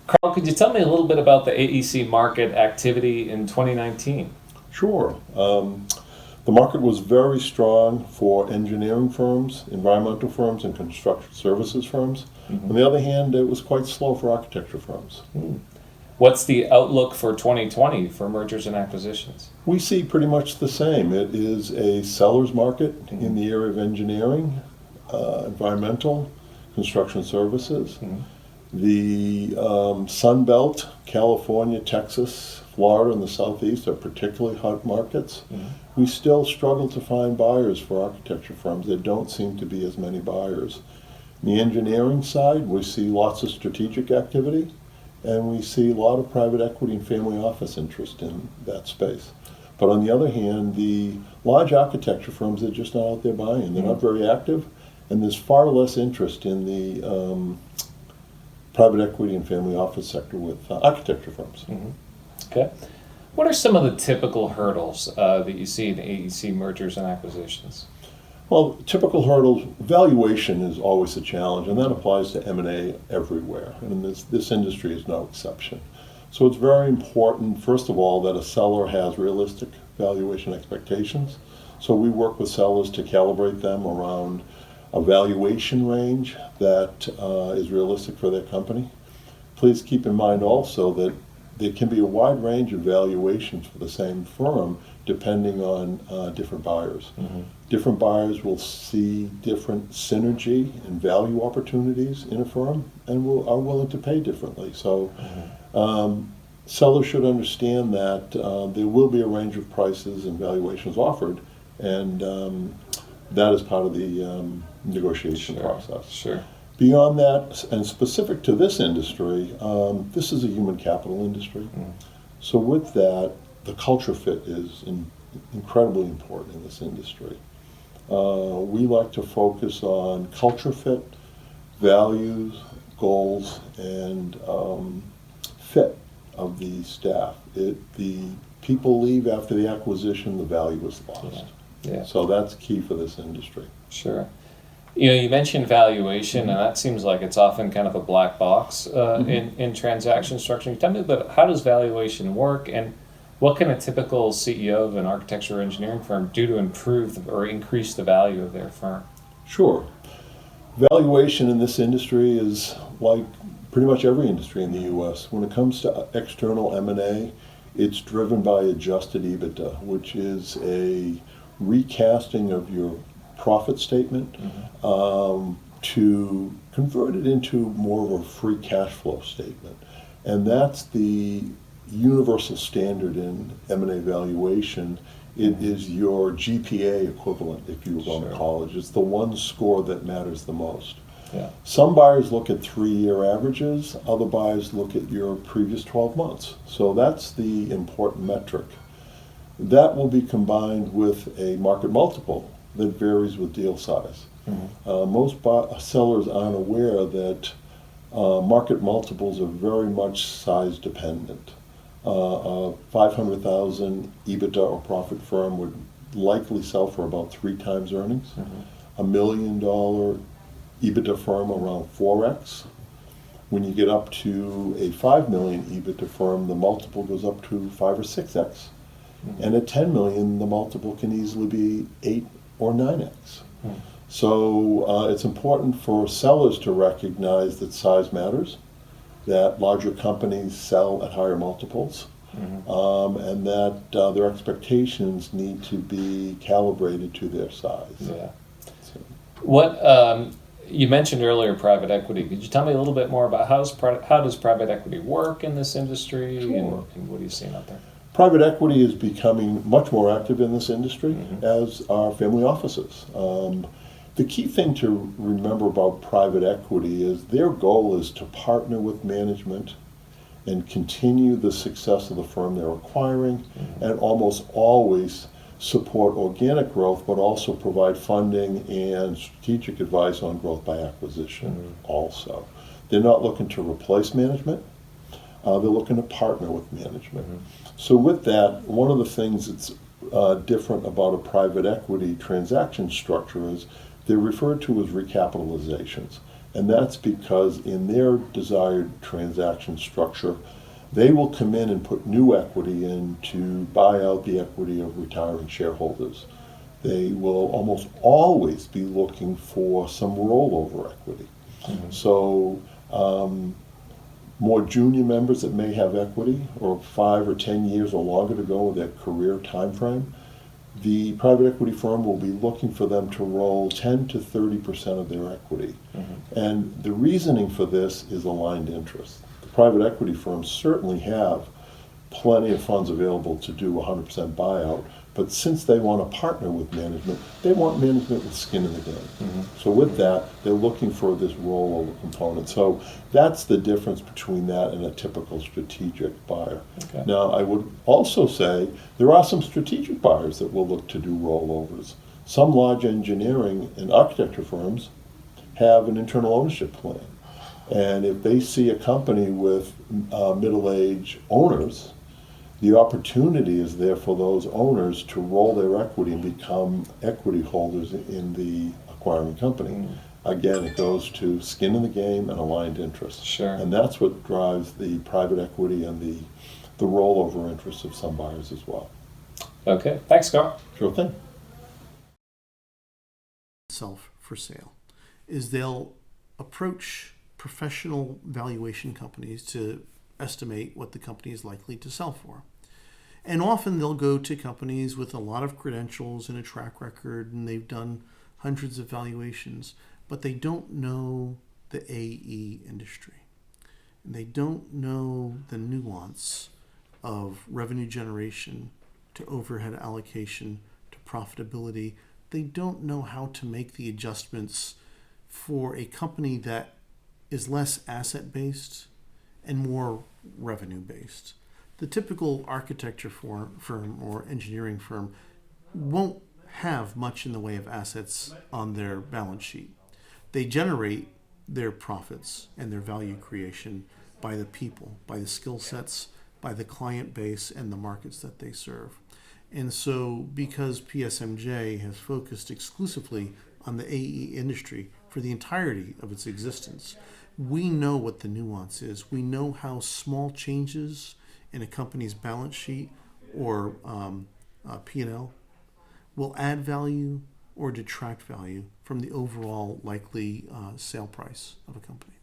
Karl, could you tell me a little bit about the AEC market activity in 2019? Sure. The market was very strong for engineering firms, environmental firms, and construction services firms. Mm-hmm. On the other hand, it was quite slow for architecture firms. What's the outlook for 2020 for mergers and acquisitions? We see pretty much the same. It is a seller's market in the area of engineering, environmental, construction services. The Sun Belt, California, Texas, Florida, and the Southeast are particularly hot markets. We still struggle to find buyers for architecture firms. There don't seem to be as many buyers. On the engineering side, we see lots of strategic activity, and we see a lot of private equity and family office interest in that space. But on the other hand, the large architecture firms are just not out there buying. They're not very active, and there's far less interest in the private equity and family office sector with architecture firms. Okay. What are some of the typical hurdles that you see in AEC mergers and acquisitions? Well, typical hurdles, valuation is always a challenge, and that applies to M&A everywhere, and this industry is no exception. So it's very important, first of all, that a seller has realistic valuation expectations. So we work with sellers to calibrate them around a valuation range that is realistic for their company. Please keep in mind also that there can be a wide range of valuations for the same firm depending on different buyers. Different buyers will see different synergy and value opportunities in a firm and are willing to pay differently. So sellers should understand that there will be a range of prices and valuations offered, and that is part of the negotiation process. Sure. Beyond that, and specific to this industry, this is a human capital industry. So with that, the culture fit is incredibly important in this industry. We like to focus on culture fit, values, goals, and fit of the staff. The people leave after the acquisition, the value is lost. Yeah. So that's key for this industry. Sure. You mentioned valuation, and that seems like it's often kind of a black box in transaction structuring. Tell me about how does valuation work, and what can a typical CEO of an architecture or engineering firm do to improve or increase the value of their firm? Sure. Valuation in this industry is like pretty much every industry in the U.S. When it comes to external M&A, it's driven by adjusted EBITDA, which is a recasting of your profit statement to convert it into more of a free cash flow statement. And that's the universal standard in M&A valuation. It is your GPA equivalent if you were going to college. It's the one score that matters the most. Yeah. Some buyers look at 3-year averages, other buyers look at your previous 12 months. So that's the important metric. That will be combined with a market multiple that varies with deal size. Most sellers aren't aware that market multiples are very much size dependent. A 500,000 EBITDA or profit firm would likely sell for about 3 times earnings. $1 million EBITDA firm around 4x. When you get up to a 5 million EBITDA firm, the multiple goes up to 5 or 6x. And at 10 million, the multiple can easily be 8 or 9x. So it's important for sellers to recognize that size matters, that larger companies sell at higher multiples, and that their expectations need to be calibrated to their size. Yeah. So. What you mentioned earlier, private equity. Could you tell me a little bit more about how does private equity work in this industry, and what are you seeing out there? Private equity is becoming much more active in this industry, as are family offices. The key thing to remember about private equity is their goal is to partner with management and continue the success of the firm they're acquiring, and almost always support organic growth, but also provide funding and strategic advice on growth by acquisition also. They're not looking to replace management. They're looking to partner with management. So with that, one of the things that's different about a private equity transaction structure is they're referred to as recapitalizations. And that's because in their desired transaction structure, they will come in and put new equity in to buy out the equity of retiring shareholders. They will almost always be looking for some rollover equity. So more junior members that may have equity or 5 or 10 years or longer to go with their career time frame, the private equity firm will be looking for them to roll 10 to 30% of their equity. And the reasoning for this is aligned interest. The private equity firms certainly have plenty of funds available to do 100% buyout, but since they want to partner with management, they want management with skin in the game. So with that, they're looking for this rollover component. So that's the difference between that and a typical strategic buyer. Okay. Now, I would also say there are some strategic buyers that will look to do rollovers. Some large engineering and architecture firms have an internal ownership plan. And if they see a company with middle-aged owners, the opportunity is there for those owners to roll their equity and become equity holders in the acquiring company. Again, it goes to skin in the game and aligned interest. Sure. And that's what drives the private equity and the rollover interest of some buyers as well. Okay, thanks, Karl. Sure thing. Self for sale is they'll approach professional valuation companies to estimate what the company is likely to sell for. And often they'll go to companies with a lot of credentials and a track record, and they've done hundreds of valuations, but they don't know the AE industry. And they don't know the nuance of revenue generation to overhead allocation to profitability. They don't know how to make the adjustments for a company that is less asset-based and more revenue-based. The typical architecture firm or engineering firm won't have much in the way of assets on their balance sheet. They generate their profits and their value creation by the people, by the skill sets, by the client base and the markets that they serve. And so because PSMJ has focused exclusively on the AE industry for the entirety of its existence, we know what the nuance is. We know how small changes in a company's balance sheet or P&L will add value or detract value from the overall likely sale price of a company.